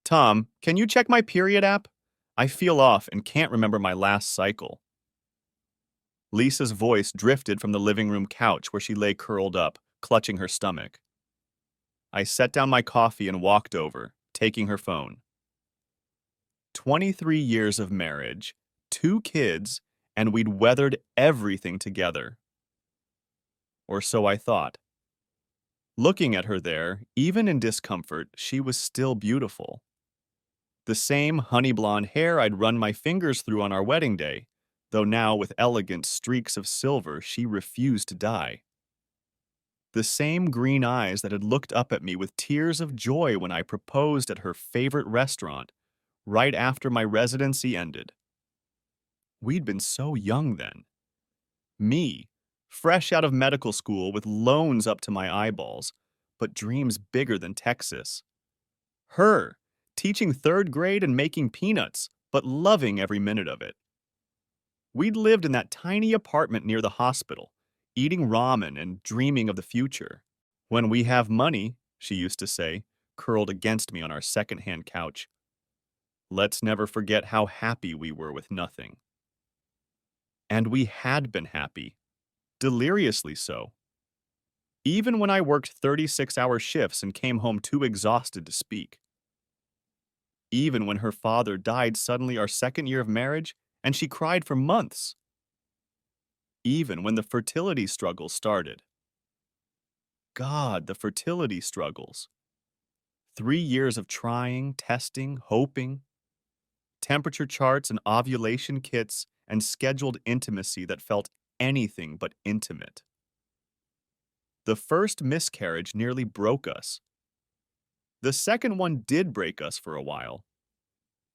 Tom, can you check my period app? I feel off and can't remember my last cycle. Lisa's voice drifted from the living room couch where she lay curled up, clutching her stomach. I set down my coffee and walked over, taking her phone. 23 years of marriage, 2 kids, and we'd weathered everything together. Or so I thought. Looking at her there, even in discomfort, she was still beautiful. The same honey blonde hair I'd run my fingers through on our wedding day, though now with elegant streaks of silver she refused to dye. The same green eyes that had looked up at me with tears of joy when I proposed at her favorite restaurant, right after my residency ended. We'd been so young then. Me, fresh out of medical school with loans up to my eyeballs, but dreams bigger than Texas. Her, teaching third grade and making peanuts, but loving every minute of it. We'd lived in that tiny apartment near the hospital, eating ramen and dreaming of the future. When we have money, she used to say, curled against me on our second-hand couch. Let's never forget how happy we were with nothing. And we had been happy, deliriously so. Even when I worked 36-hour shifts and came home too exhausted to speak. Even when her father died suddenly our second year of marriage and she cried for months. Even when the fertility struggles started. God, the fertility struggles. 3 years of trying, testing, hoping. Temperature charts and ovulation kits and scheduled intimacy that felt anything but intimate. The first miscarriage nearly broke us. The second one did break us for a while.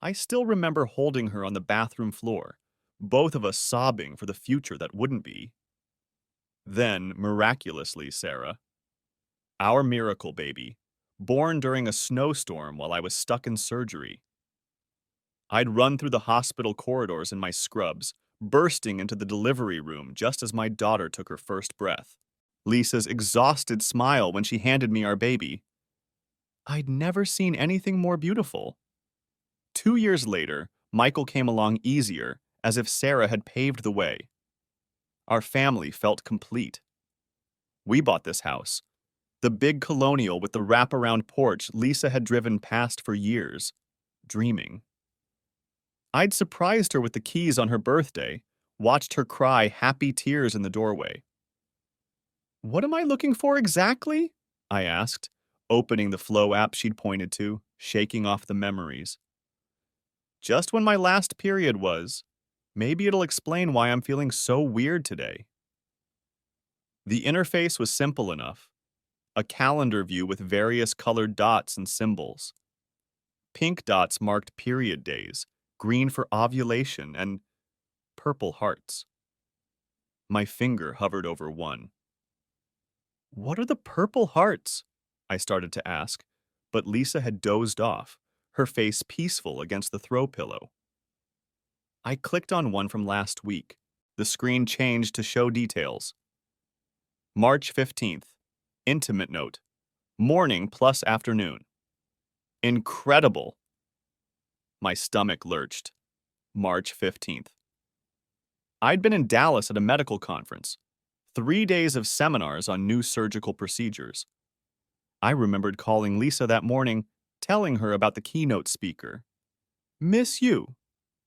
I still remember holding her on the bathroom floor, both of us sobbing for the future that wouldn't be. Then, miraculously, Sarah, our miracle baby, born during a snowstorm while I was stuck in surgery. I'd run through the hospital corridors in my scrubs, bursting into the delivery room just as my daughter took her first breath. Lisa's exhausted smile when she handed me our baby. I'd never seen anything more beautiful. 2 years later, Michael came along easier, as if Sarah had paved the way. Our family felt complete. We bought this house, the big colonial with the wraparound porch Lisa had driven past for years, dreaming. I'd surprised her with the keys on her birthday, watched her cry happy tears in the doorway. "What am I looking for exactly?" I asked, opening the Flow app she'd pointed to, shaking off the memories. Just when my last period was. Maybe it'll explain why I'm feeling so weird today. The interface was simple enough. A calendar view with various colored dots and symbols. Pink dots marked period days, green for ovulation, and purple hearts. My finger hovered over one. "What are the purple hearts?" I started to ask, but Lisa had dozed off, her face peaceful against the throw pillow. I clicked on one from last week. The screen changed to show details. March 15th. Intimate note. Morning plus afternoon. Incredible. My stomach lurched. March 15th. I'd been in Dallas at a medical conference. 3 days of seminars on new surgical procedures. I remembered calling Lisa that morning, telling her about the keynote speaker. "Miss you,"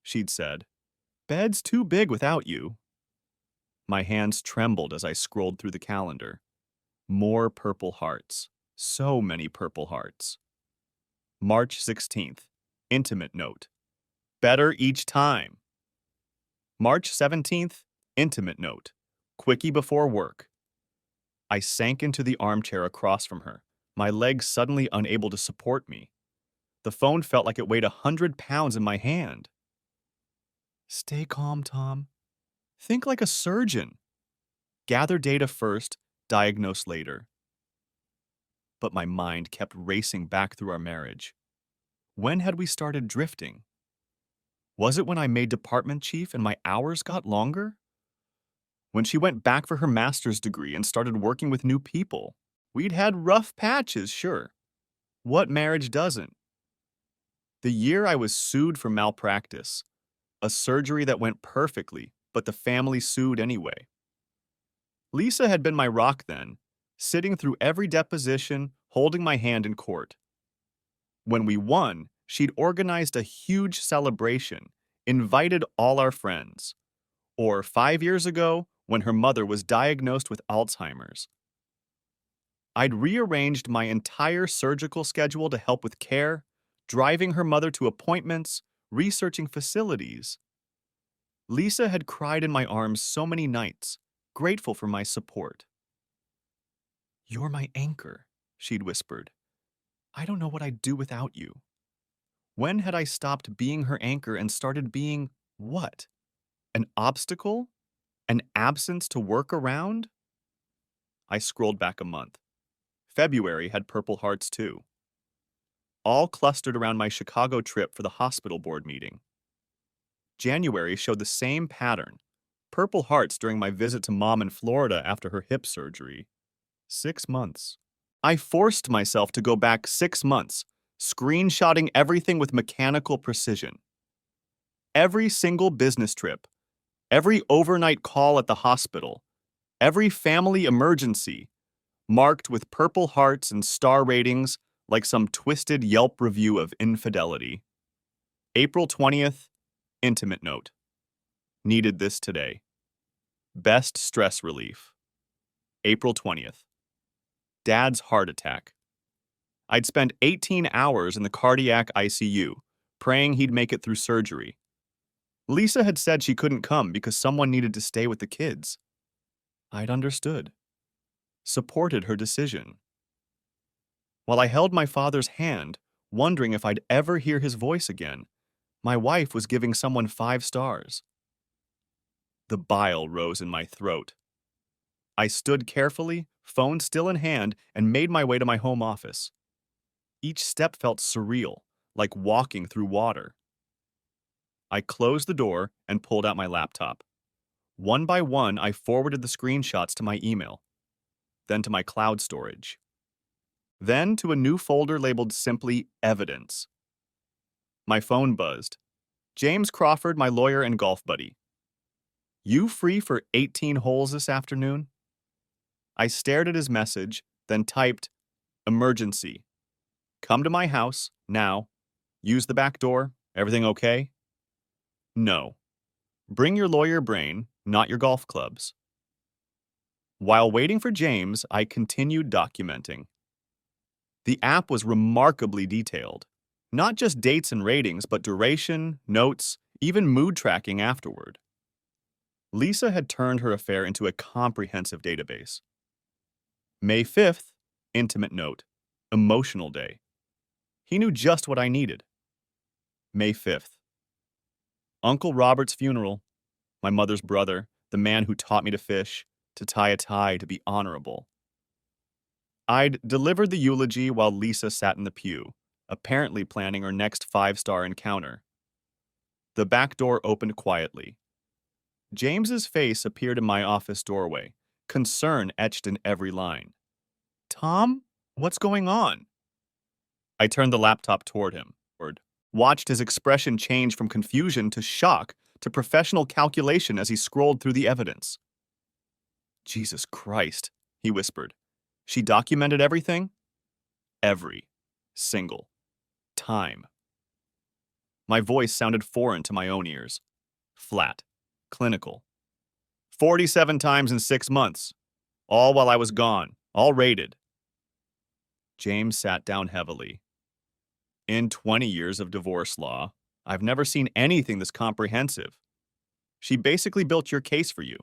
she'd said. "Bed's too big without you." My hands trembled as I scrolled through the calendar. More purple hearts. So many purple hearts. March 16th. Intimate note. Better each time. March 17th. Intimate note. Quickie before work. I sank into the armchair across from her, my legs suddenly unable to support me. The phone felt like it weighed 100 pounds in my hand. "Stay calm, Tom. Think like a surgeon. Gather data first, diagnose later." But my mind kept racing back through our marriage. When had we started drifting? Was it when I made department chief and my hours got longer? When she went back for her master's degree and started working with new people? We'd had rough patches, sure. What marriage doesn't? The year I was sued for malpractice, a surgery that went perfectly, but the family sued anyway. Lisa had been my rock then, sitting through every deposition, holding my hand in court. When we won, she'd organized a huge celebration, invited all our friends. Or 5 years ago, when her mother was diagnosed with Alzheimer's. I'd rearranged my entire surgical schedule to help with care, driving her mother to appointments, researching facilities. Lisa had cried in my arms so many nights, grateful for my support. "You're my anchor," she'd whispered. "I don't know what I'd do without you." When had I stopped being her anchor and started being what? An obstacle? An absence to work around? I scrolled back a month. February had Purple Hearts too, all clustered around my Chicago trip for the hospital board meeting. January showed the same pattern. Purple Hearts during my visit to Mom in Florida after her hip surgery. 6 months. I forced myself to go back 6 months, screenshotting everything with mechanical precision. Every single business trip, every overnight call at the hospital, every family emergency, marked with purple hearts and star ratings like some twisted Yelp review of infidelity. April 20th, intimate note. Needed this today. Best stress relief. April 20th. Dad's heart attack. I'd spent 18 hours in the cardiac ICU, praying he'd make it through surgery. Lisa had said she couldn't come because someone needed to stay with the kids. I'd understood. Supported her decision. While I held my father's hand, wondering if I'd ever hear his voice again, my wife was giving someone 5 stars. The bile rose in my throat. I stood carefully, phone still in hand, and made my way to my home office. Each step felt surreal, like walking through water. I closed the door and pulled out my laptop. One by one, I forwarded the screenshots to my email, then to my cloud storage, then to a new folder labeled simply Evidence. My phone buzzed. James Crawford, my lawyer and golf buddy. "You free for 18 holes this afternoon?" I stared at his message, then typed, "Emergency. Come to my house, now. Use the back door. Everything okay?" No. Bring your lawyer brain, not your golf clubs. While waiting for James, I continued documenting. The app was remarkably detailed. Not just dates and ratings, but duration, notes, even mood tracking afterward. Lisa had turned her affair into a comprehensive database. May 5th, intimate note, emotional day. He knew just what I needed. May 5th. Uncle Robert's funeral, my mother's brother, the man who taught me to fish, to tie a tie, to be honorable. I'd delivered the eulogy while Lisa sat in the pew, apparently planning her next 5-star encounter. The back door opened quietly. James's face appeared in my office doorway, concern etched in every line. "Tom, what's going on?" I turned the laptop toward him, watched his expression change from confusion to shock to professional calculation as he scrolled through the evidence. "Jesus Christ," he whispered. "She documented everything?" Every single time. My voice sounded foreign to my own ears. Flat. Clinical. 47 times in 6 months. All while I was gone. All rated. James sat down heavily. "In 20 years of divorce law, I've never seen anything this comprehensive. She basically built your case for you.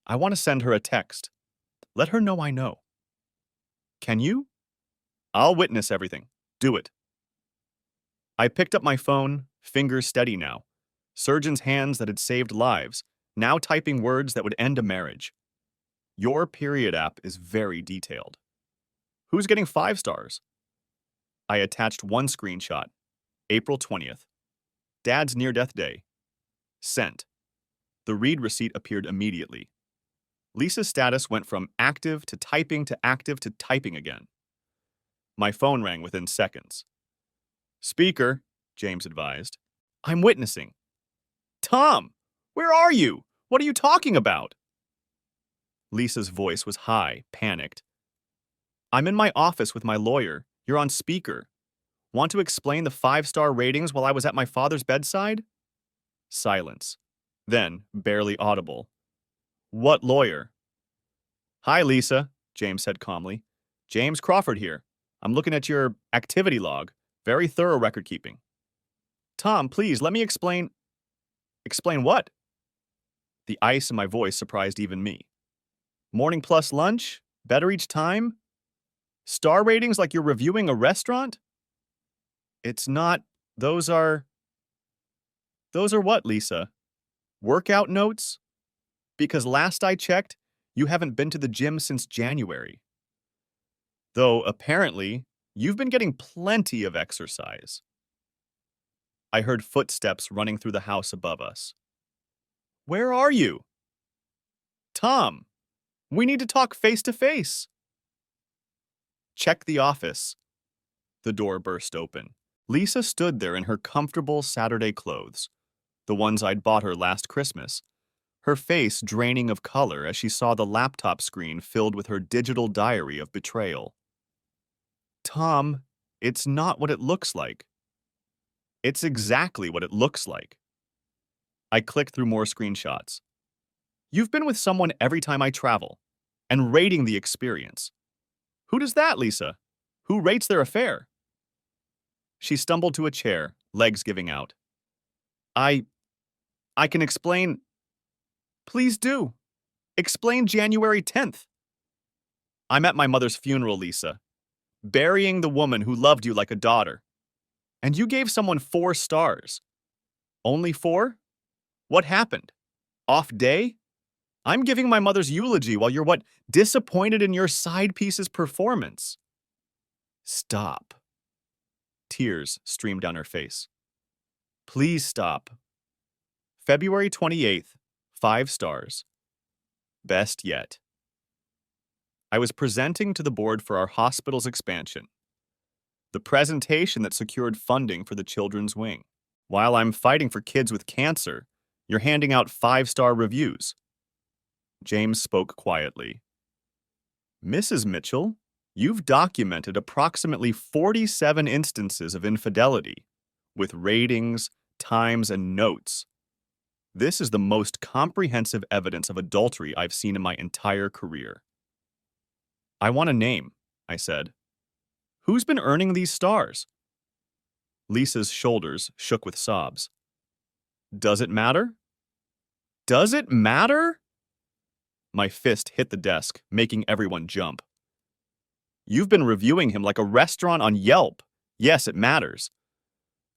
I want to send her a text. Let her know I know." "Can you?" "I'll witness everything. Do it." I picked up my phone, fingers steady now. Surgeon's hands that had saved lives, now typing words that would end a marriage. "Your period app is very detailed. Who's getting 5 stars?" I attached one screenshot. April 20th. Dad's near-death day. Sent. The read receipt appeared immediately. Lisa's status went from active to typing again. My phone rang within seconds. Speaker, James advised. I'm witnessing. Tom, where are you? What are you talking about? Lisa's voice was high, panicked. I'm in my office with my lawyer. You're on speaker. Want to explain the 5-star ratings while I was at my father's bedside? Silence. Then, barely audible. What lawyer? Hi, Lisa, James said calmly. James Crawford here. I'm looking at your activity log. Very thorough record keeping. Tom, please, let me explain. Explain what? The ice in my voice surprised even me. Morning plus lunch? Better each time? Star ratings like you're reviewing a restaurant? It's not. Those are. Those are what, Lisa? Workout notes? Because last I checked, you haven't been to the gym since January. Though, apparently, you've been getting plenty of exercise. I heard footsteps running through the house above us. Where are you? Tom, we need to talk face to face. Check the office. The door burst open. Lisa stood there in her comfortable Saturday clothes, the ones I'd bought her last Christmas, her face draining of color as she saw the laptop screen filled with her digital diary of betrayal. Tom, it's not what it looks like. It's exactly what it looks like. I clicked through more screenshots. You've been with someone every time I travel, and rating the experience. Who does that, Lisa? Who rates their affair? She stumbled to a chair, legs giving out. I can explain. Please do. Explain January 10th. I'm at my mother's funeral, Lisa, burying the woman who loved you like a daughter. And you gave someone 4 stars. Only 4? What happened? Off day? I'm giving my mother's eulogy while you're disappointed in your side piece's performance. Stop. Tears streamed down her face. Please stop. February 28th, 5 stars. Best yet. I was presenting to the board for our hospital's expansion. The presentation that secured funding for the children's wing. While I'm fighting for kids with cancer, you're handing out 5-star reviews. James spoke quietly. Mrs. Mitchell, you've documented approximately 47 instances of infidelity, with ratings, times, and notes. This is the most comprehensive evidence of adultery I've seen in my entire career. I want a name, I said. Who's been earning these stars? Lisa's shoulders shook with sobs. Does it matter? Does it matter? My fist hit the desk, making everyone jump. You've been reviewing him like a restaurant on Yelp. Yes, it matters.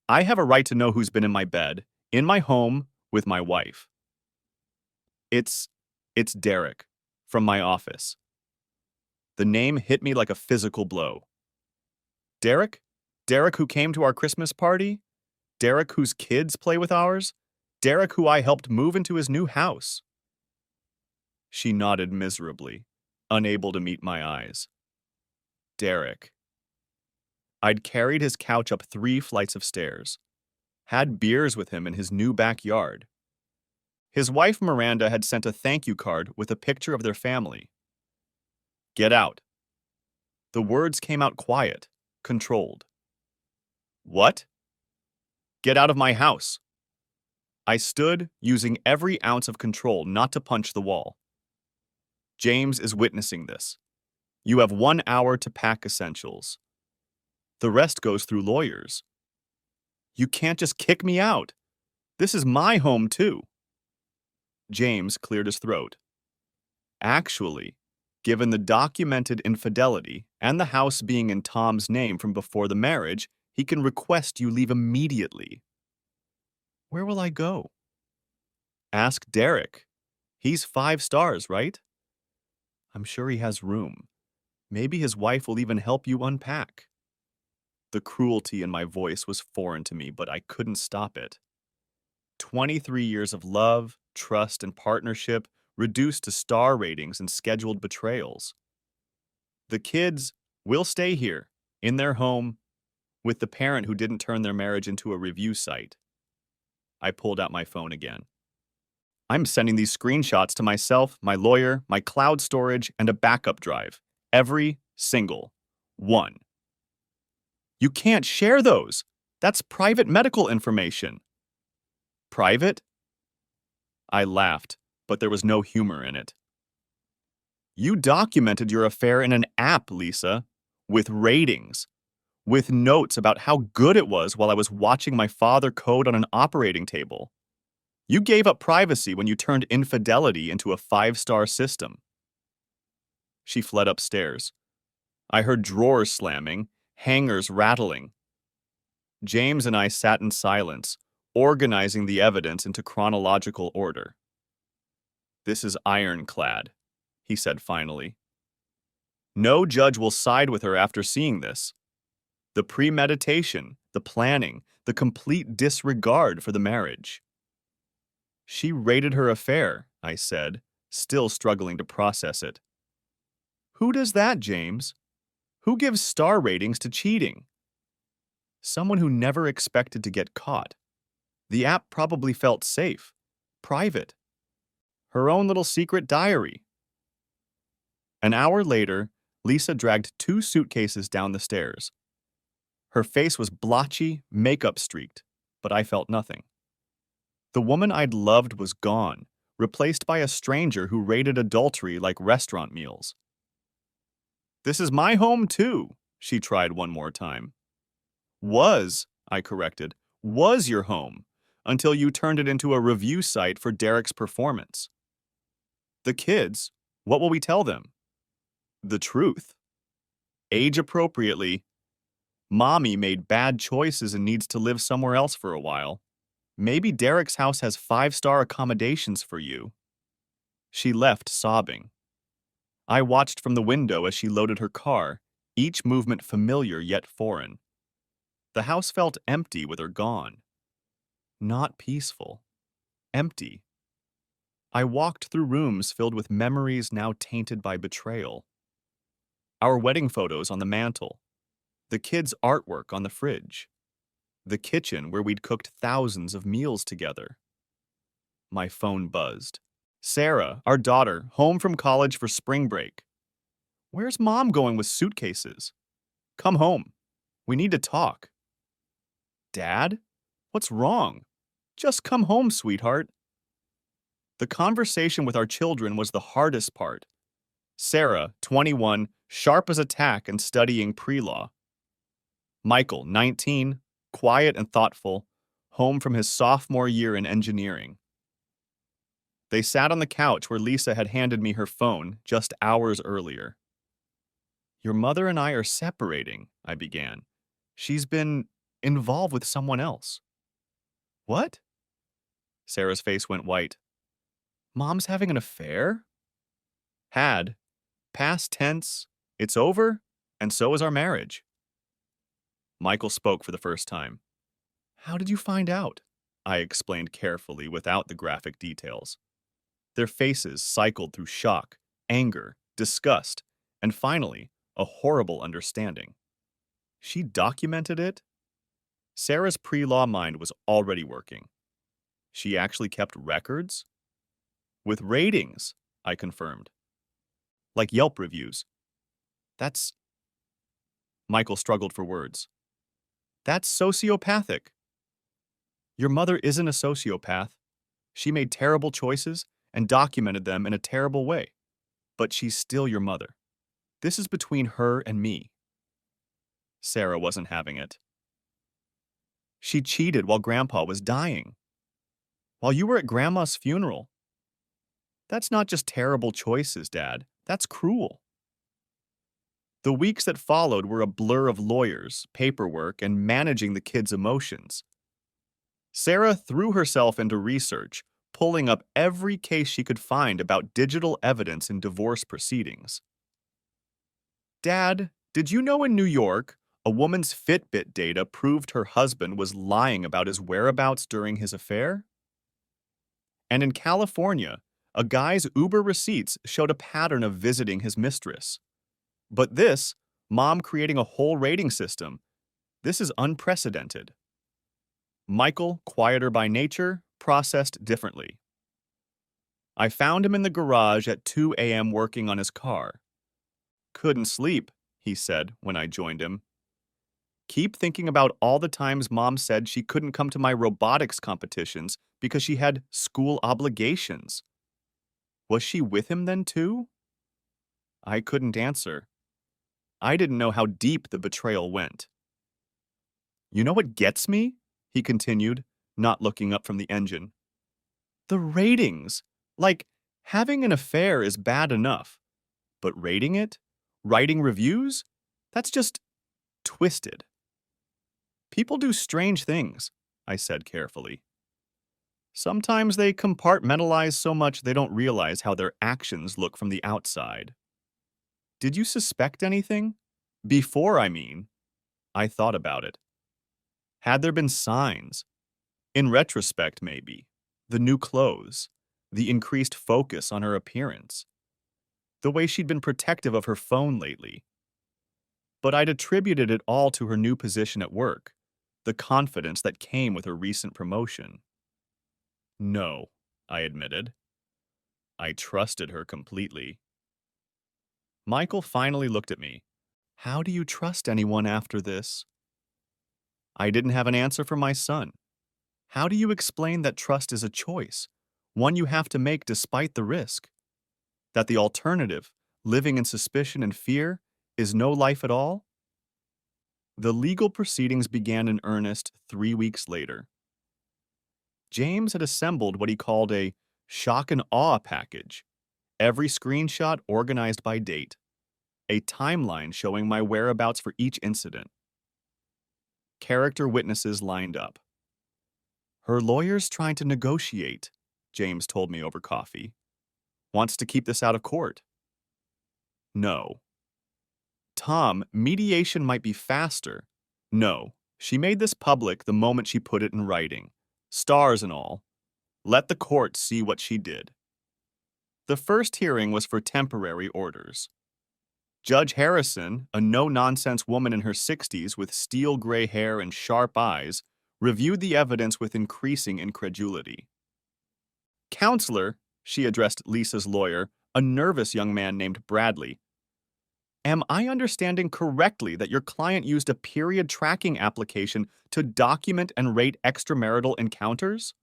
I have a right to know who's been in my bed, in my home, with my wife. It's Derek, from my office. The name hit me like a physical blow. Derek? Derek who came to our Christmas party? Derek whose kids play with ours? Derek who I helped move into his new house? She nodded miserably, unable to meet my eyes. Derek. I'd carried his couch up 3 flights of stairs, had beers with him in his new backyard. His wife Miranda had sent a thank you card with a picture of their family. Get out. The words came out quiet, controlled. What? Get out of my house. I stood, using every ounce of control not to punch the wall. James is witnessing this. You have 1 hour to pack essentials. The rest goes through lawyers. You can't just kick me out. This is my home, too. James cleared his throat. Actually, given the documented infidelity and the house being in Tom's name from before the marriage, he can request you leave immediately. Where will I go? Ask Derek. He's 5 stars, right? I'm sure he has room. Maybe his wife will even help you unpack. The cruelty in my voice was foreign to me, but I couldn't stop it. 23 years of love, trust, and partnership reduced to star ratings and scheduled betrayals. The kids will stay here, in their home, with the parent who didn't turn their marriage into a review site. I pulled out my phone again. I'm sending these screenshots to myself, my lawyer, my cloud storage, and a backup drive. Every single one. You can't share those. That's private medical information. Private? I laughed, but there was no humor in it. You documented your affair in an app, Lisa, with ratings, with notes about how good it was while I was watching my father code on an operating table. You gave up privacy when you turned infidelity into a 5-star system. She fled upstairs. I heard drawers slamming, hangers rattling. James and I sat in silence, organizing the evidence into chronological order. This is ironclad, he said finally. No judge will side with her after seeing this. The premeditation, the planning, the complete disregard for the marriage. She rated her affair, I said, still struggling to process it. Who does that, James? Who gives star ratings to cheating? Someone who never expected to get caught. The app probably felt safe, private. Her own little secret diary. An hour later, Lisa dragged 2 suitcases down the stairs. Her face was blotchy, makeup streaked, but I felt nothing. The woman I'd loved was gone, replaced by a stranger who rated adultery like restaurant meals. This is my home too, she tried one more time. Was, I corrected, was your home, until you turned it into a review site for Derek's performance. The kids, what will we tell them? The truth. Age appropriately. Mommy made bad choices and needs to live somewhere else for a while. Maybe Derek's house has 5-star accommodations for you. She left sobbing. I watched from the window as she loaded her car, each movement familiar yet foreign. The house felt empty with her gone. Not peaceful. Empty. I walked through rooms filled with memories now tainted by betrayal. Our wedding photos on the mantle. The kids' artwork on the fridge. The kitchen where we'd cooked thousands of meals together. My phone buzzed. Sarah, our daughter, home from college for spring break. Where's Mom going with suitcases? Come home. We need to talk. Dad? What's wrong? Just come home, sweetheart. The conversation with our children was the hardest part. Sarah, 21, sharp as a tack and studying pre-law. Michael, 19, quiet and thoughtful, home from his sophomore year in engineering. They sat on the couch where Lisa had handed me her phone just hours earlier. Your mother and I are separating, I began. She's been involved with someone else. What? Sarah's face went white. Mom's having an affair? Had. Past tense. It's over, and so is our marriage. Michael spoke for the first time. How did you find out? I explained carefully without the graphic details. Their faces cycled through shock, anger, disgust, and finally, a horrible understanding. She documented it? Sarah's pre-law mind was already working. She actually kept records? With ratings, I confirmed. Like Yelp reviews. That's... Michael struggled for words. That's sociopathic. Your mother isn't a sociopath. She made terrible choices and documented them in a terrible way. But she's still your mother. This is between her and me. Sarah wasn't having it. She cheated while Grandpa was dying. While you were at Grandma's funeral. That's not just terrible choices, Dad. That's cruel. The weeks that followed were a blur of lawyers, paperwork, and managing the kids' emotions. Sarah threw herself into research, pulling up every case she could find about digital evidence in divorce proceedings. Dad, did you know in New York, a woman's Fitbit data proved her husband was lying about his whereabouts during his affair? And in California, a guy's Uber receipts showed a pattern of visiting his mistress. But this, Mom creating a whole rating system, This is unprecedented. Michael, quieter by nature, processed differently. I found him in the garage at 2 a.m. working on his car. Couldn't sleep, he said when I joined him. Keep thinking about all the times Mom said she couldn't come to my robotics competitions because she had school obligations. Was she with him then too? I couldn't answer. I didn't know how deep the betrayal went. You know what gets me? He continued, not looking up from the engine. The ratings. Like, having an affair is bad enough, but rating it? Writing reviews? That's just twisted. People do strange things, I said carefully. Sometimes they compartmentalize so much they don't realize how their actions look from the outside. Did you suspect anything? Before, I mean. I thought about it. Had there been signs? In retrospect, maybe. The new clothes. The increased focus on her appearance. The way she'd been protective of her phone lately. But I'd attributed it all to her new position at work. The confidence that came with her recent promotion. No, I admitted. I trusted her completely. Michael finally looked at me. How do you trust anyone after this? I didn't have an answer for my son. How do you explain that trust is a choice, one you have to make despite the risk? That the alternative, living in suspicion and fear, is no life at all? The legal proceedings began in earnest 3 weeks later. James had assembled what he called a shock and awe package, every screenshot organized by date, a timeline showing my whereabouts for each incident. Character witnesses lined up. Her lawyer's trying to negotiate, James told me over coffee. Wants to keep this out of court. No. Tom, mediation might be faster. No. She made this public the moment she put it in writing. Stars and all. Let the court see what she did. The first hearing was for temporary orders. Judge Harrison, a no-nonsense woman in her 60s with steel gray hair and sharp eyes, reviewed the evidence with increasing incredulity. Counselor, she addressed Lisa's lawyer, a nervous young man named Bradley. Am I understanding correctly that your client used a period tracking application to document and rate extramarital encounters?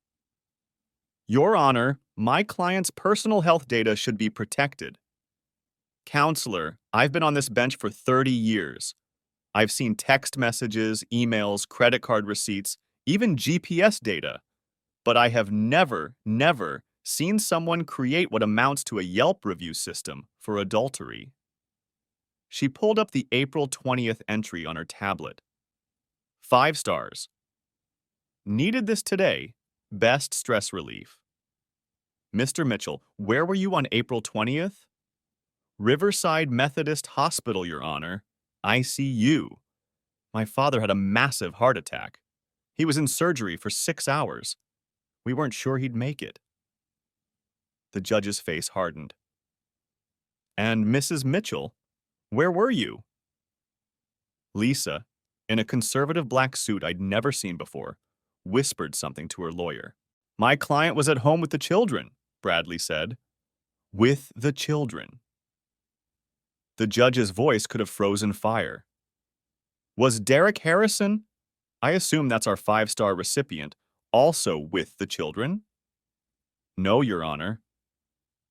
Your Honor, my client's personal health data should be protected. Counselor, I've been on this bench for 30 years. I've seen text messages, emails, credit card receipts, even GPS data. But I have never seen someone create what amounts to a Yelp review system for adultery. She pulled up the April 20th entry on her tablet. 5 stars. Needed this today. Best stress relief. Mr. Mitchell, where were you on April 20th? Riverside Methodist Hospital, Your Honor. ICU. My father had a massive heart attack. He was in surgery for 6 hours. We weren't sure he'd make it. The judge's face hardened. And Mrs. Mitchell, where were you? Lisa, in a conservative black suit I'd never seen before, whispered something to her lawyer. My client was at home with the children, Bradley said. With the children. The judge's voice could have frozen fire. Was Derek Harrison, I assume that's our 5-star recipient, also with the children? No, Your Honor.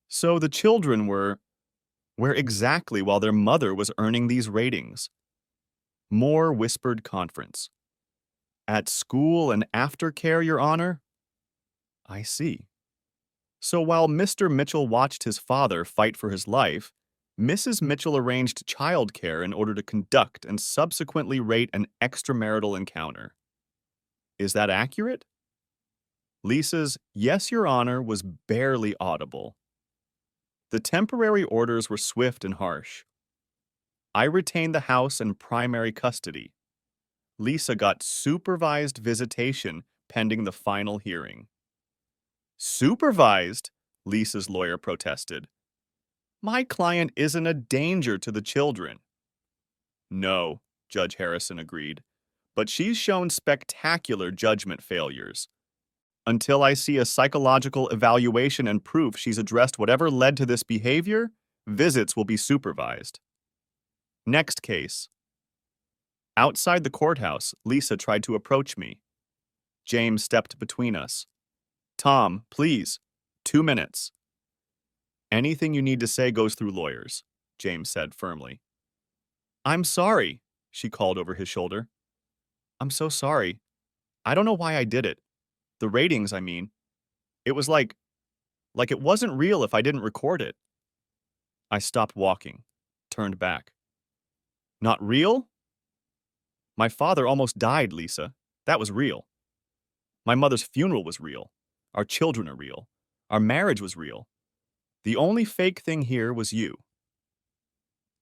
So the children were where exactly while their mother was earning these ratings? More whispered conference. At school and aftercare, Your Honor? I see. So while Mr. Mitchell watched his father fight for his life, Mrs. Mitchell arranged childcare in order to conduct and subsequently rate an extramarital encounter. Is that accurate? Lisa's "Yes, Your Honor" was barely audible. The temporary orders were swift and harsh. I retained the house in primary custody. Lisa got supervised visitation pending the final hearing. Supervised? Lisa's lawyer protested. My client isn't a danger to the children. No, Judge Harrison agreed. but she's shown spectacular judgment failures. Until I see a psychological evaluation and proof she's addressed whatever led to this behavior, visits will be supervised. Next case. Outside the courthouse, Lisa tried to approach me. James stepped between us. Tom, please. 2 minutes. Anything you need to say goes through lawyers, James said firmly. I'm sorry, she called over his shoulder. I'm so sorry. I don't know why I did it. The ratings, I mean. It was like it wasn't real if I didn't record it. I stopped walking, turned back. Not real? My father almost died, Lisa. That was real. My mother's funeral was real. Our children are real. Our marriage was real. The only fake thing here was you.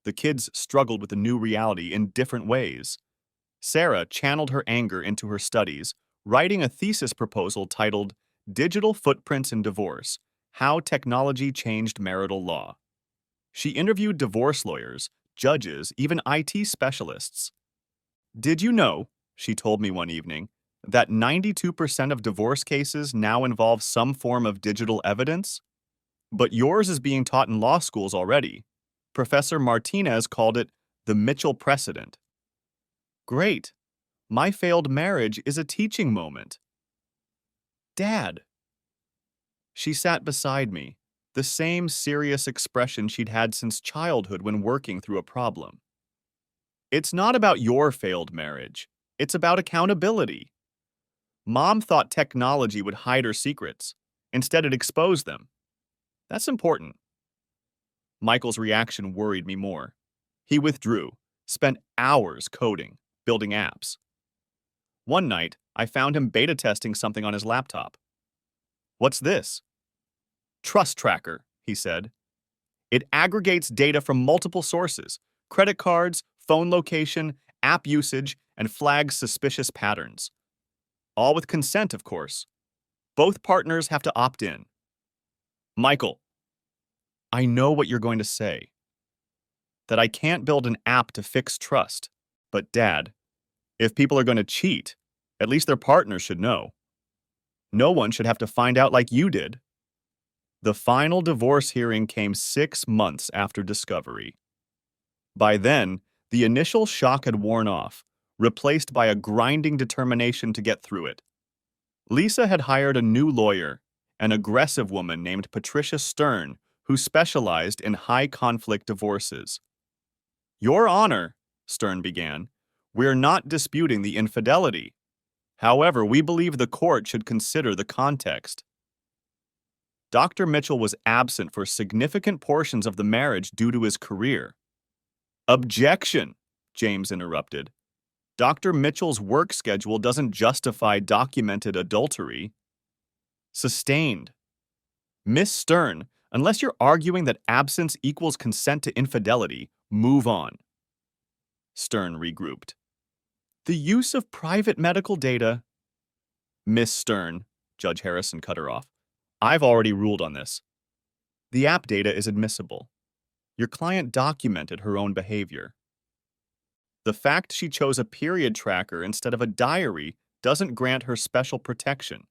The kids struggled with the new reality in different ways. Sarah channeled her anger into her studies, writing a thesis proposal titled Digital Footprints in Divorce: How Technology Changed Marital Law. She interviewed divorce lawyers, judges, even IT specialists. Did you know, she told me one evening, that 92% of divorce cases now involve some form of digital evidence? But yours is being taught in law schools already. Professor Martinez called it the Mitchell precedent. Great. My failed marriage is a teaching moment. Dad. She sat beside me, the same serious expression she'd had since childhood when working through a problem. It's not about your failed marriage. It's about accountability. Mom thought technology would hide her secrets. Instead, it exposed them. That's important. Michael's reaction worried me more. He withdrew, spent hours coding, building apps. One night, I found him beta testing something on his laptop. What's this? Trust Tracker, he said. It aggregates data from multiple sources: credit cards, phone location, app usage, and flags suspicious patterns. All with consent, of course. Both partners have to opt in. Michael, I know what you're going to say. That I can't build an app to fix trust. But Dad, if people are going to cheat, at least their partners should know. No one should have to find out like you did. The final divorce hearing came 6 months after discovery. By then, the initial shock had worn off, replaced by a grinding determination to get through it. Lisa had hired a new lawyer, an aggressive woman named Patricia Stern, who specialized in high-conflict divorces. Your Honor, Stern began, we're not disputing the infidelity. However, we believe the court should consider the context. Dr. Mitchell was absent for significant portions of the marriage due to his career. Objection, James interrupted. Dr. Mitchell's work schedule doesn't justify documented adultery. Sustained. Miss Stern, unless you're arguing that absence equals consent to infidelity, move on. Stern regrouped. The use of private medical data. Miss Stern, Judge Harrison cut her off. I've already ruled on this. The app data is admissible. Your client documented her own behavior. The fact she chose a period tracker instead of a diary doesn't grant her special protection.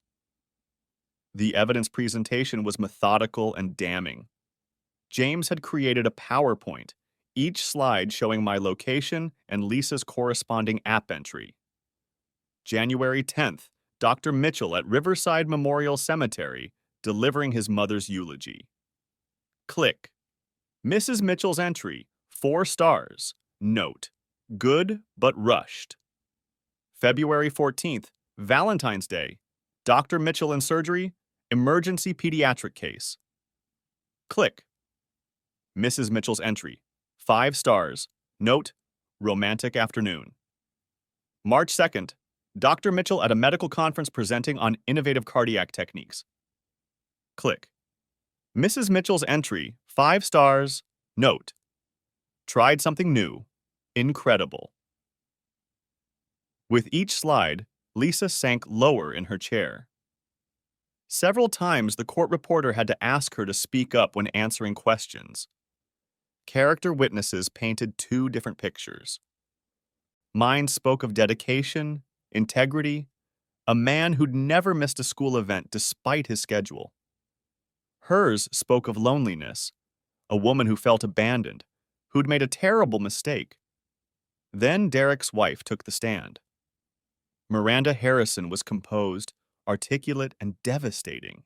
The evidence presentation was methodical and damning. James had created a PowerPoint, each slide showing my location and Lisa's corresponding app entry. January 10th, Dr. Mitchell at Riverside Memorial Cemetery, delivering his mother's eulogy. Click. Mrs. Mitchell's entry, 4 stars. Note, good but rushed. February 14th, Valentine's Day. Dr. Mitchell in surgery, emergency pediatric case. Click. Mrs. Mitchell's entry, 5 stars. Note, romantic afternoon. March 2nd, Dr. Mitchell at a medical conference presenting on innovative cardiac techniques. Click. Mrs. Mitchell's entry, 5 stars. Note, tried something new. Incredible. With each slide, Lisa sank lower in her chair. Several times, the court reporter had to ask her to speak up when answering questions. Character witnesses painted 2 different pictures. Mine spoke of dedication, integrity, a man who'd never missed a school event despite his schedule. Hers spoke of loneliness, a woman who felt abandoned, who'd made a terrible mistake. Then Derek's wife took the stand. Miranda Harrison was composed, articulate, and devastating.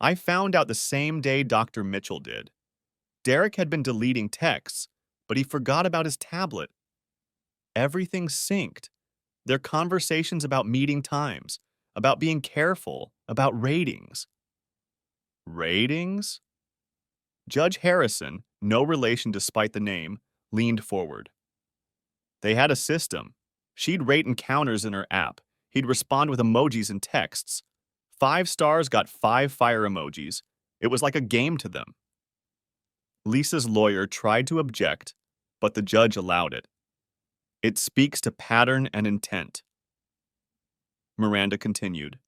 I found out the same day Dr. Mitchell did. Derek had been deleting texts, but he forgot about his tablet. Everything synced. Their conversations about meeting times, about being careful, about ratings. Ratings? Judge Harrison, no relation despite the name, leaned forward. They had a system. She'd rate encounters in her app. He'd respond with emojis and texts. 5 stars got 5 fire emojis. It was like a game to them. Lisa's lawyer tried to object, but the judge allowed it. It speaks to pattern and intent. Miranda continued.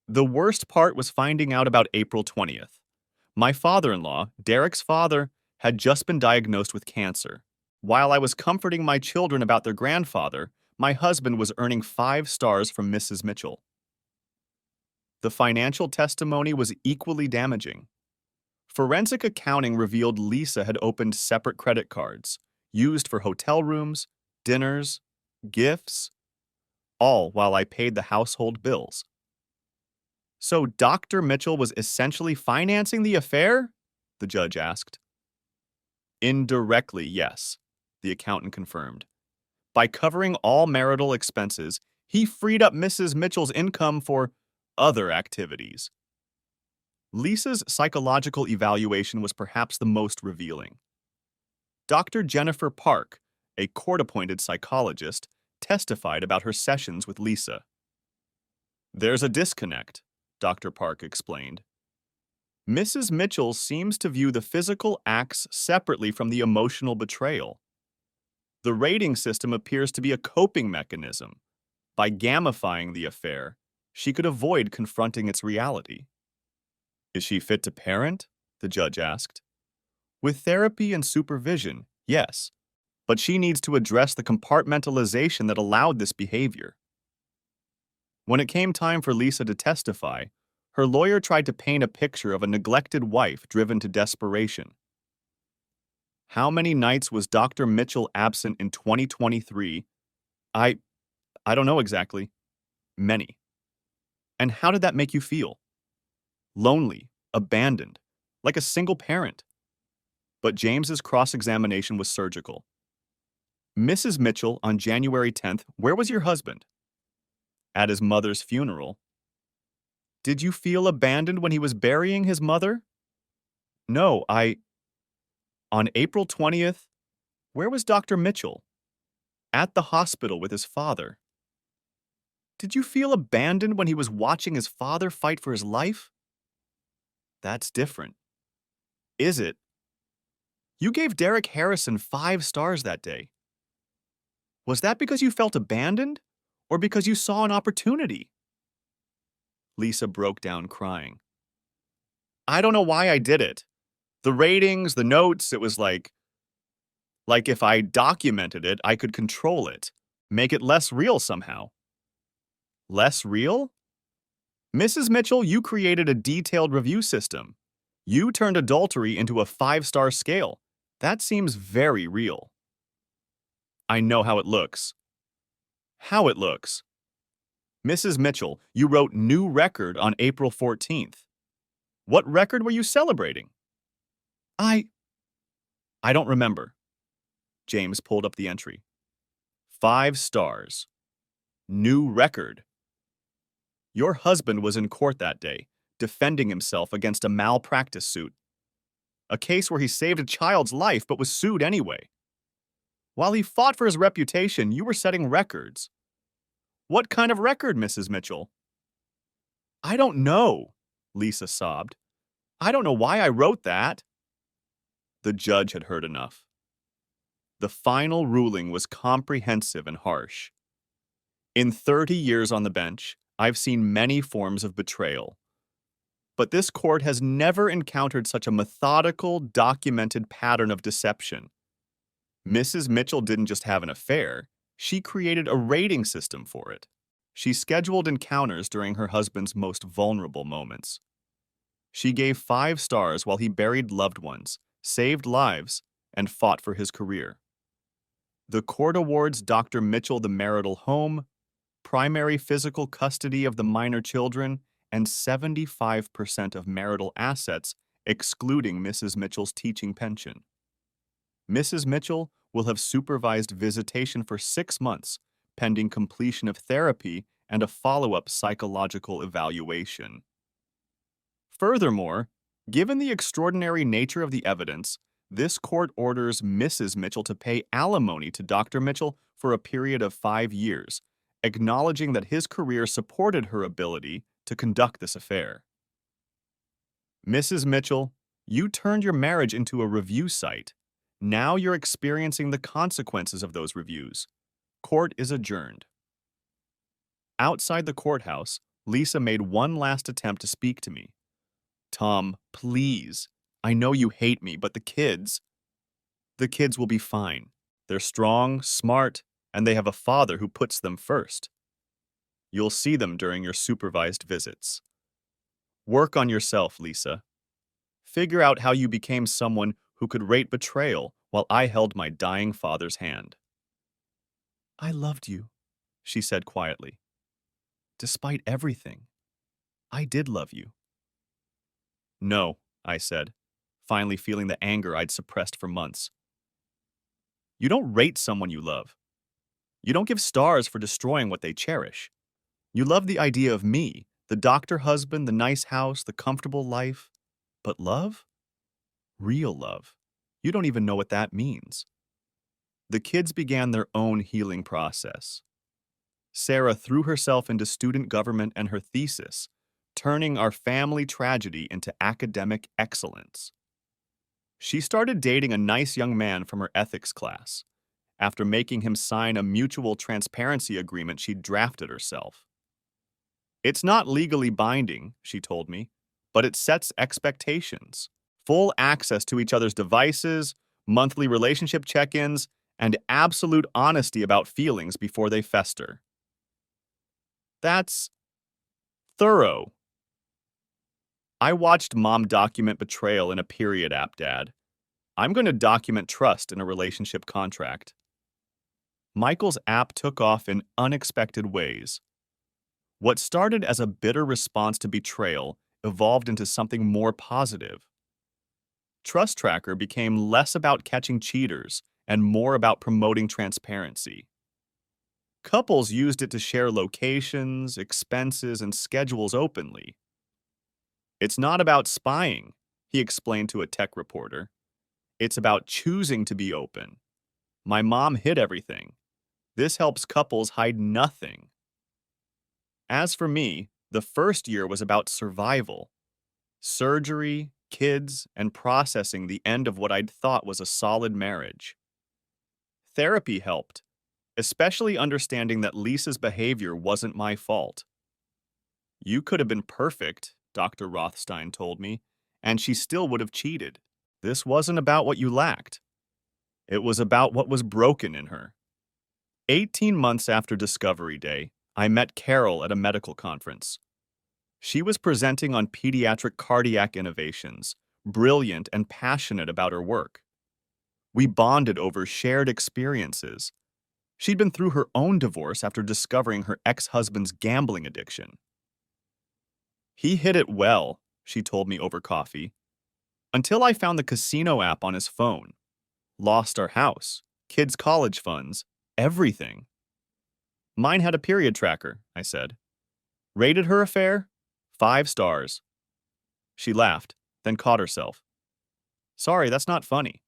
The worst part was finding out about April 20th. My father-in-law, Derek's father, had just been diagnosed with cancer. While I was comforting my children about their grandfather, my husband was earning 5 stars from Mrs. Mitchell. The financial testimony was equally damaging. Forensic accounting revealed Lisa had opened separate credit cards, used for hotel rooms, dinners, gifts, all while I paid the household bills. So Dr. Mitchell was essentially financing the affair? The judge asked. Indirectly, yes, the accountant confirmed. By covering all marital expenses, he freed up Mrs. Mitchell's income for other activities. Lisa's psychological evaluation was perhaps the most revealing. Dr. Jennifer Park, a court-appointed psychologist, testified about her sessions with Lisa. There's a disconnect, Dr. Park explained. Mrs. Mitchell seems to view the physical acts separately from the emotional betrayal. The rating system appears to be a coping mechanism. By gamifying the affair, she could avoid confronting its reality. Is she fit to parent? The judge asked. With therapy and supervision, yes, but she needs to address the compartmentalization that allowed this behavior. When it came time for Lisa to testify, her lawyer tried to paint a picture of a neglected wife driven to desperation. How many nights was Dr. Mitchell absent in 2023? I don't know exactly. Many. And how did that make you feel? Lonely, abandoned, like a single parent. But James's cross-examination was surgical. Mrs. Mitchell, on January 10th, where was your husband? At his mother's funeral. Did you feel abandoned when he was burying his mother? No, On April 20th, where was Dr. Mitchell? At the hospital with his father. Did you feel abandoned when he was watching his father fight for his life? That's different. Is it? You gave Derek Harrison 5 stars that day. Was that because you felt abandoned, or because you saw an opportunity? Lisa broke down crying. I don't know why I did it. The ratings, the notes, it was like if I documented it, I could control it, make it less real somehow. Less real? Mrs. Mitchell, you created a detailed review system. You turned adultery into a 5-star scale. That seems very real. I know how it looks. How it looks. Mrs. Mitchell, you wrote new record on April 14th. What record were you celebrating? I don't remember. James pulled up the entry. 5 stars. New record. Your husband was in court that day, defending himself against a malpractice suit. A case where he saved a child's life but was sued anyway. While he fought for his reputation, you were setting records. What kind of record, Mrs. Mitchell? I don't know, Lisa sobbed. I don't know why I wrote that. The judge had heard enough. The final ruling was comprehensive and harsh. In 30 years on the bench, I've seen many forms of betrayal. But this court has never encountered such a methodical, documented pattern of deception. Mrs. Mitchell didn't just have an affair, she created a rating system for it. She scheduled encounters during her husband's most vulnerable moments. She gave 5 stars while he buried loved ones, saved lives, and fought for his career. The court awards Dr. Mitchell the marital home, primary physical custody of the minor children, and 75% of marital assets, excluding Mrs. Mitchell's teaching pension. Mrs. Mitchell will have supervised visitation for 6 months, pending completion of therapy and a follow-up psychological evaluation. Furthermore, given the extraordinary nature of the evidence, this court orders Mrs. Mitchell to pay alimony to Dr. Mitchell for a period of 5 years, acknowledging that his career supported her ability to conduct this affair. Mrs. Mitchell, you turned your marriage into a review site. Now you're experiencing the consequences of those reviews. Court is adjourned. Outside the courthouse, Lisa made one last attempt to speak to me. Tom, please. I know you hate me, but the kids will be fine. They're strong, smart, and they have a father who puts them first. You'll see them during your supervised visits. Work on yourself, Lisa. Figure out how you became someone who could rate betrayal while I held my dying father's hand. I loved you, she said quietly. Despite everything, I did love you. No, I said, finally feeling the anger I'd suppressed for months. You don't rate someone you love. You don't give stars for destroying what they cherish. You love the idea of me, the doctor husband, the nice house, the comfortable life. But love? Real love. You don't even know what that means. The kids began their own healing process. Sarah threw herself into student government and her thesis, turning our family tragedy into academic excellence. She started dating a nice young man from her ethics class, after making him sign a mutual transparency agreement she'd drafted herself. It's not legally binding, she told me, but it sets expectations. Full access to each other's devices, monthly relationship check-ins, and absolute honesty about feelings before they fester. That's thorough. I watched Mom document betrayal in a period app, Dad. I'm going to document trust in a relationship contract. Michael's app took off in unexpected ways. What started as a bitter response to betrayal evolved into something more positive. Trust Tracker became less about catching cheaters and more about promoting transparency. Couples used it to share locations, expenses, and schedules openly. It's not about spying, he explained to a tech reporter. It's about choosing to be open. My mom hid everything. This helps couples hide nothing. As for me, the first year was about survival. Surgery, kids, and processing the end of what I'd thought was a solid marriage. Therapy helped, especially understanding that Lisa's behavior wasn't my fault. You could have been perfect, Dr. Rothstein told me, and she still would have cheated. This wasn't about what you lacked. It was about what was broken in her. 18 months after Discovery Day, I met Carol at a medical conference. She was presenting on pediatric cardiac innovations, brilliant and passionate about her work. We bonded over shared experiences. She'd been through her own divorce after discovering her ex-husband's gambling addiction. He hid it well, she told me over coffee, until I found the casino app on his phone. Lost our house, kids' college funds, everything. Mine had a period tracker, I said. Rated her affair? 5 stars. She laughed, then caught herself. Sorry, that's not funny.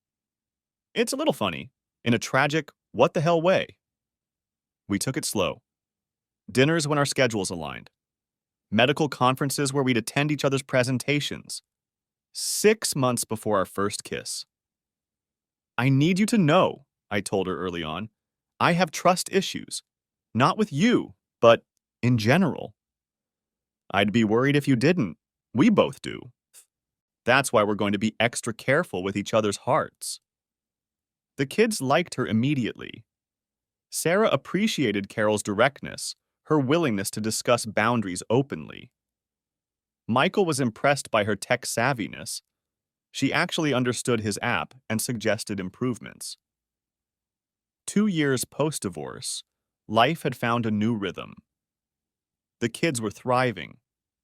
It's a little funny, in a tragic, what the hell way. We took it slow. Dinners when our schedules aligned. Medical conferences where we'd attend each other's presentations. 6 months before our first kiss. I need you to know, I told her early on, I have trust issues. Not with you, but in general. I'd be worried if you didn't. We both do. That's why we're going to be extra careful with each other's hearts. The kids liked her immediately. Sarah appreciated Carol's directness, her willingness to discuss boundaries openly. Michael was impressed by her tech savviness. She actually understood his app and suggested improvements. 2 years post-divorce, life had found a new rhythm. The kids were thriving.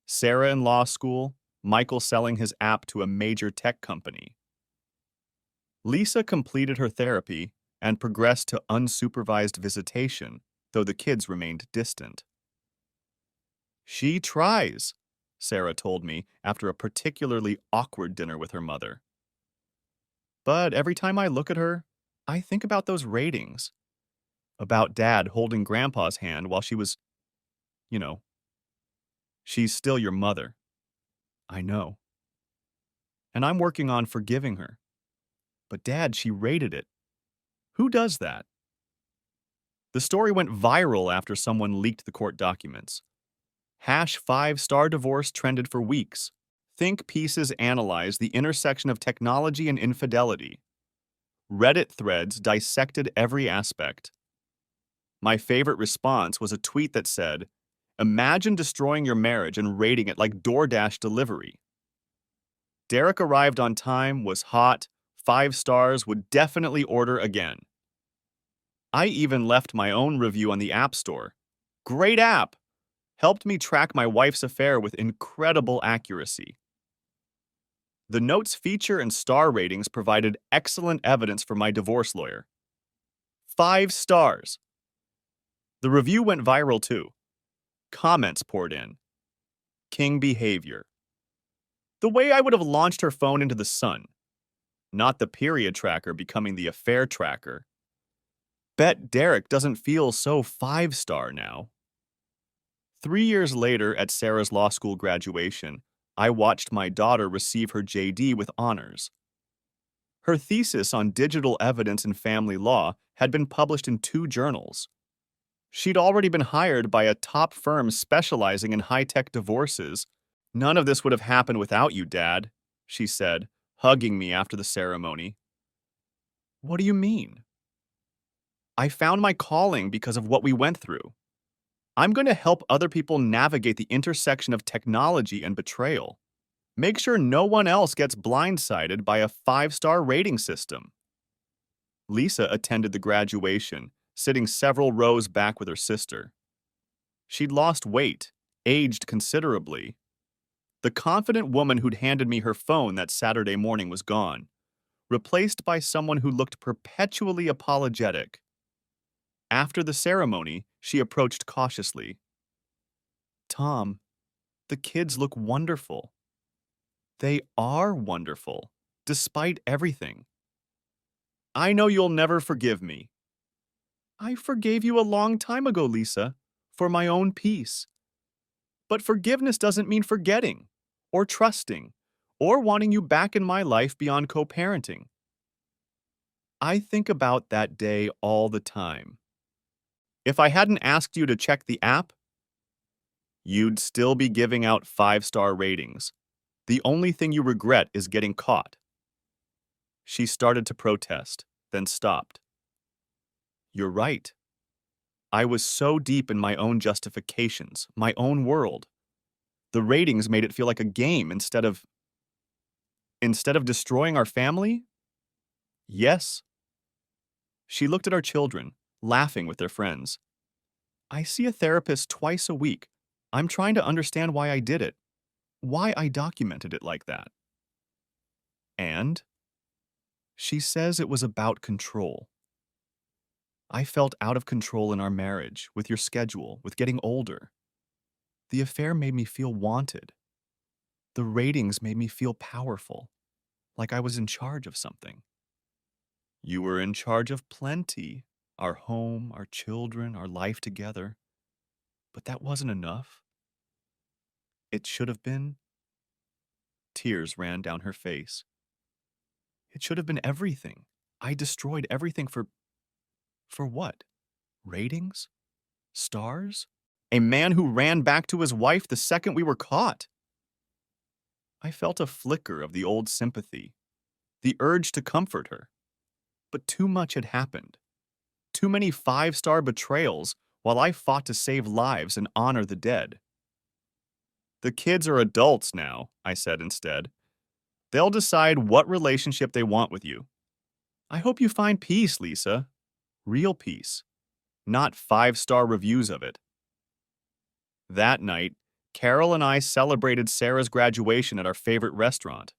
Sarah in law school, Michael selling his app to a major tech company. Lisa completed her therapy and progressed to unsupervised visitation, though the kids remained distant. She tries, Sarah told me after a particularly awkward dinner with her mother. But every time I look at her, I think about those ratings. About Dad holding Grandpa's hand while she was, you know, she's still your mother. I know. And I'm working on forgiving her. But Dad, she rated it. Who does that? The story went viral after someone leaked the court documents. #5-star divorce trended for weeks. Think pieces analyzed the intersection of technology and infidelity. Reddit threads dissected every aspect. My favorite response was a tweet that said, "Imagine destroying your marriage and rating it like DoorDash delivery." Derek arrived on time, was hot, 5 stars, would definitely order again. I even left my own review on the App Store. Great app! Helped me track my wife's affair with incredible accuracy. The note's feature and star ratings provided excellent evidence for my divorce lawyer. 5 stars. The review went viral too. Comments poured in. King behavior. The way I would have launched her phone into the sun. Not the period tracker becoming the affair tracker. Bet Derek doesn't feel so 5-star now. 3 years later, at Sarah's law school graduation, I watched my daughter receive her JD with honors. Her thesis on digital evidence in family law had been published in 2 journals. She'd already been hired by a top firm specializing in high-tech divorces. "None of this would have happened without you, Dad," she said, hugging me after the ceremony. What do you mean? I found my calling because of what we went through. I'm going to help other people navigate the intersection of technology and betrayal. Make sure no one else gets blindsided by a 5-star rating system. Lisa attended the graduation, sitting several rows back with her sister. She'd lost weight, aged considerably. The confident woman who'd handed me her phone that Saturday morning was gone, replaced by someone who looked perpetually apologetic. After the ceremony, she approached cautiously. "Tom, the kids look wonderful." "They are wonderful, despite everything." "I know you'll never forgive me." "I forgave you a long time ago, Lisa, for my own peace." "But forgiveness doesn't mean forgetting, or trusting, or wanting you back in my life beyond co-parenting." I think about that day all the time. If I hadn't asked you to check the app, you'd still be giving out 5-star ratings. The only thing you regret is getting caught. She started to protest, then stopped. You're right. I was so deep in my own justifications, my own world. The ratings made it feel like a game instead of destroying our family? Yes. She looked at our children, laughing with their friends. I see a therapist twice a week. I'm trying to understand why I did it, why I documented it like that. And she says it was about control. I felt out of control in our marriage, with your schedule, with getting older. The affair made me feel wanted. The ratings made me feel powerful, like I was in charge of something. You were in charge of plenty, our home, our children, our life together. But that wasn't enough. It should have been. Tears ran down her face. It should have been everything. I destroyed everything for what? Ratings? Stars? A man who ran back to his wife the second we were caught. I felt a flicker of the old sympathy, the urge to comfort her. But too much had happened. Too many five-star betrayals while I fought to save lives and honor the dead. The kids are adults now, I said instead. They'll decide what relationship they want with you. I hope you find peace, Lisa. Real peace. Not five-star reviews of it. That night, Carol and I celebrated Sarah's graduation at our favorite restaurant.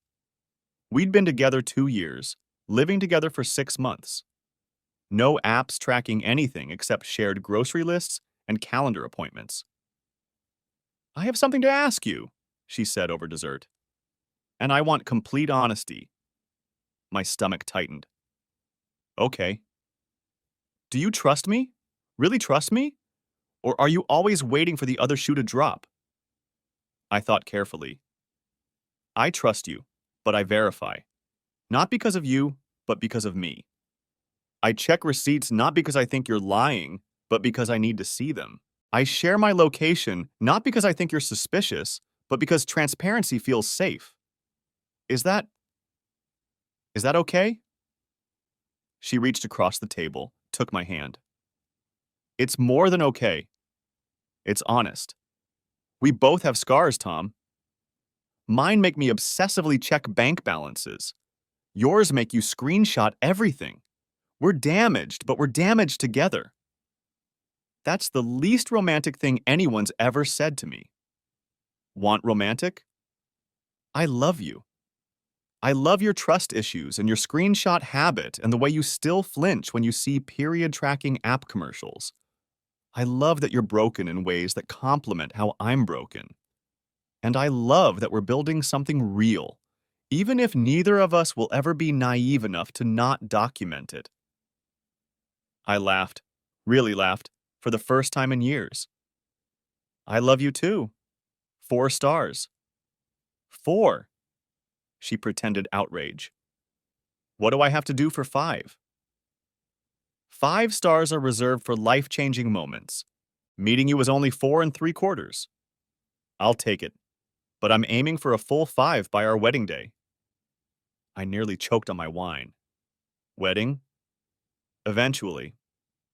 We'd been together 2 years, living together for 6 months. No apps tracking anything except shared grocery lists and calendar appointments. I have something to ask you, she said over dessert. And I want complete honesty. My stomach tightened. Okay. Do you trust me? Really trust me? Or are you always waiting for the other shoe to drop? I thought carefully. I trust you, but I verify. Not because of you, but because of me. I check receipts not because I think you're lying, but because I need to see them. I share my location not because I think you're suspicious, but because transparency feels safe. Is that okay? She reached across the table, took my hand. It's more than okay. It's honest. We both have scars, Tom. Mine make me obsessively check bank balances. Yours make you screenshot everything. We're damaged, but we're damaged together. That's the least romantic thing anyone's ever said to me. Want romantic? I love you. I love your trust issues and your screenshot habit and the way you still flinch when you see period tracking app commercials. I love that you're broken in ways that complement how I'm broken. And I love that we're building something real, even if neither of us will ever be naive enough to not document it. I laughed, really laughed, for the first time in years. I love you too. 4 stars. 4. She pretended outrage. What do I have to do for 5? 5 stars are reserved for life-changing moments. Meeting you was only 4 3/4. I'll take it, but I'm aiming for a full 5 by our wedding day. I nearly choked on my wine. Wedding? Eventually.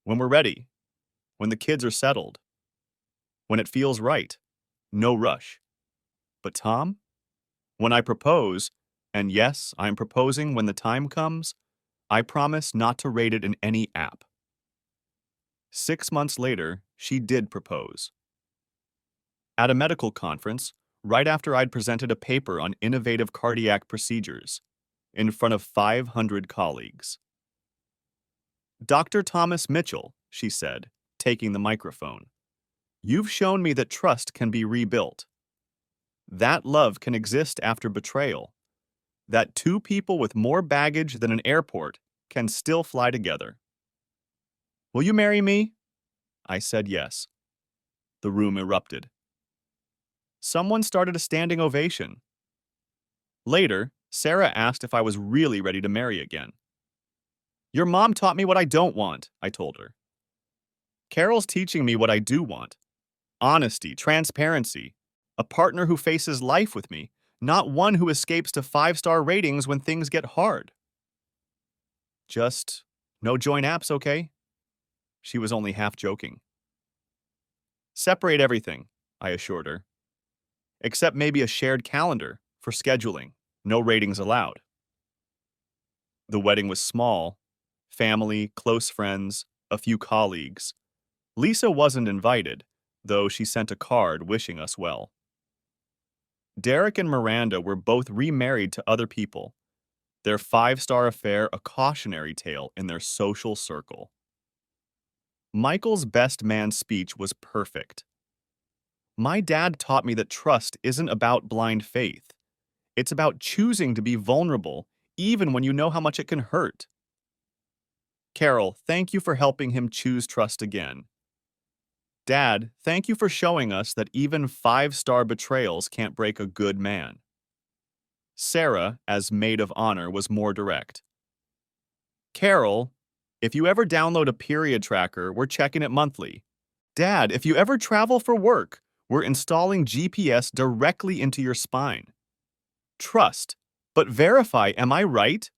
When we're ready. When the kids are settled. When it feels right. No rush. But Tom? When I propose, and yes, I'm proposing when the time comes, I promise not to rate it in any app. 6 months later, she did propose. At a medical conference, right after I'd presented a paper on innovative cardiac procedures, in front of 500 colleagues. Dr. Thomas Mitchell, she said, taking the microphone, you've shown me that trust can be rebuilt. That love can exist after betrayal. That 2 people with more baggage than an airport can still fly together. Will you marry me? I said yes. The room erupted. Someone started a standing ovation. Later, Sarah asked if I was really ready to marry again. Your mom taught me what I don't want, I told her. Carol's teaching me what I do want. Honesty, transparency, a partner who faces life with me, not one who escapes to 5-star ratings when things get hard. Just no joint apps, okay? She was only half joking. Separate everything, I assured her. Except maybe a shared calendar for scheduling. No ratings allowed. The wedding was small. Family, close friends, a few colleagues. Lisa wasn't invited, though she sent a card wishing us well. Derek and Miranda were both remarried to other people, their 5-star affair a cautionary tale in their social circle. Michael's best man speech was perfect. My dad taught me that trust isn't about blind faith. It's about choosing to be vulnerable, even when you know how much it can hurt. Carol, thank you for helping him choose trust again. Dad, thank you for showing us that even 5-star betrayals can't break a good man. Sarah, as maid of honor, was more direct. Carol, if you ever download a period tracker, we're checking it monthly. Dad, if you ever travel for work, we're installing GPS directly into your spine. Trust, but verify, am I right?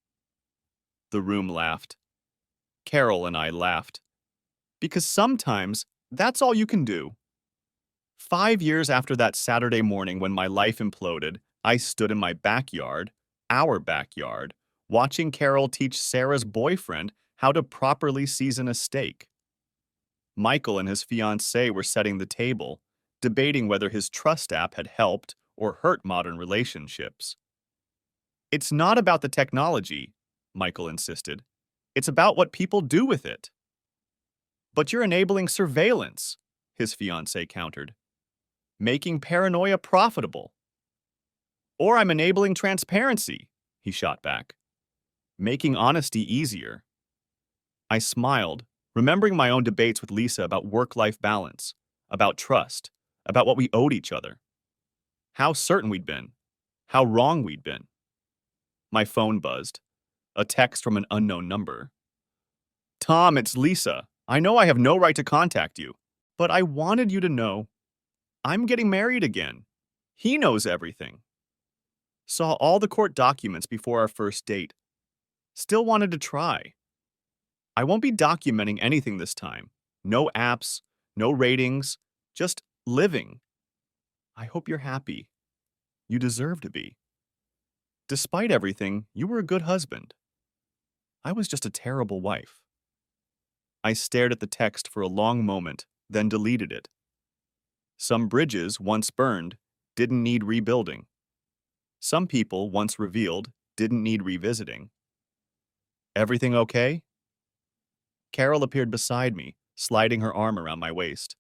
The room laughed. Carol and I laughed. Because sometimes that's all you can do. 5 years after that Saturday morning when my life imploded, I stood in my backyard, our backyard, watching Carol teach Sarah's boyfriend how to properly season a steak. Michael and his fiancée were setting the table, debating whether his trust app had helped or hurt modern relationships. It's not about the technology, Michael insisted. It's about what people do with it. But you're enabling surveillance, his fiancée countered, making paranoia profitable. Or I'm enabling transparency, he shot back, making honesty easier. I smiled, remembering my own debates with Lisa about work-life balance, about trust, about what we owed each other. How certain we'd been, how wrong we'd been. My phone buzzed, a text from an unknown number. Tom, it's Lisa. I know I have no right to contact you, but I wanted you to know I'm getting married again. He knows everything. Saw all the court documents before our first date. Still wanted to try. I won't be documenting anything this time. No apps, no ratings, just living. I hope you're happy. You deserve to be. Despite everything, you were a good husband. I was just a terrible wife. I stared at the text for a long moment, then deleted it. Some bridges, once burned, didn't need rebuilding. Some people, once revealed, didn't need revisiting. Everything okay? Carol appeared beside me, sliding her arm around my waist.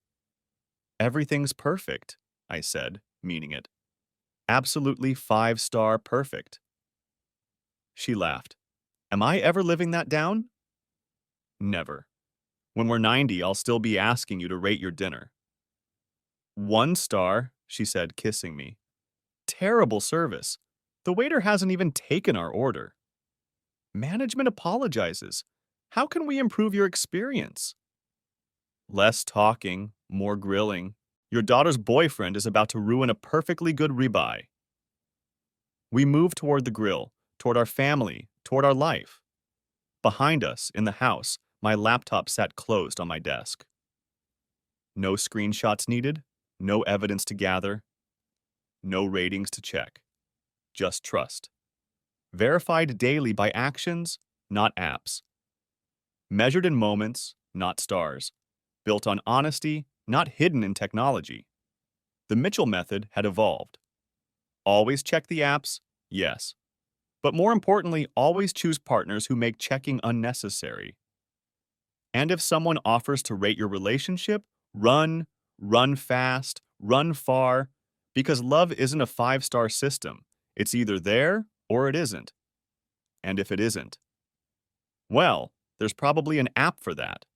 Everything's perfect, I said, meaning it. Absolutely 5-star perfect. She laughed. Am I ever living that down? Never. When we're 90, I'll still be asking you to rate your dinner. 1 star, she said, kissing me. Terrible service. The waiter hasn't even taken our order. Management apologizes. How can we improve your experience? Less talking, more grilling. Your daughter's boyfriend is about to ruin a perfectly good ribeye. We moved toward the grill, toward our family, toward our life. Behind us, in the house, my laptop sat closed on my desk. No screenshots needed, no evidence to gather, no ratings to check. Just trust. Verified daily by actions, not apps. Measured in moments, not stars. Built on honesty, not hidden in technology. The Mitchell method had evolved. Always check the apps? Yes. But more importantly, always choose partners who make checking unnecessary. And if someone offers to rate your relationship, run fast, run far, because love isn't a 5-star system. It's either there or it isn't. And if it isn't, well, there's probably an app for that.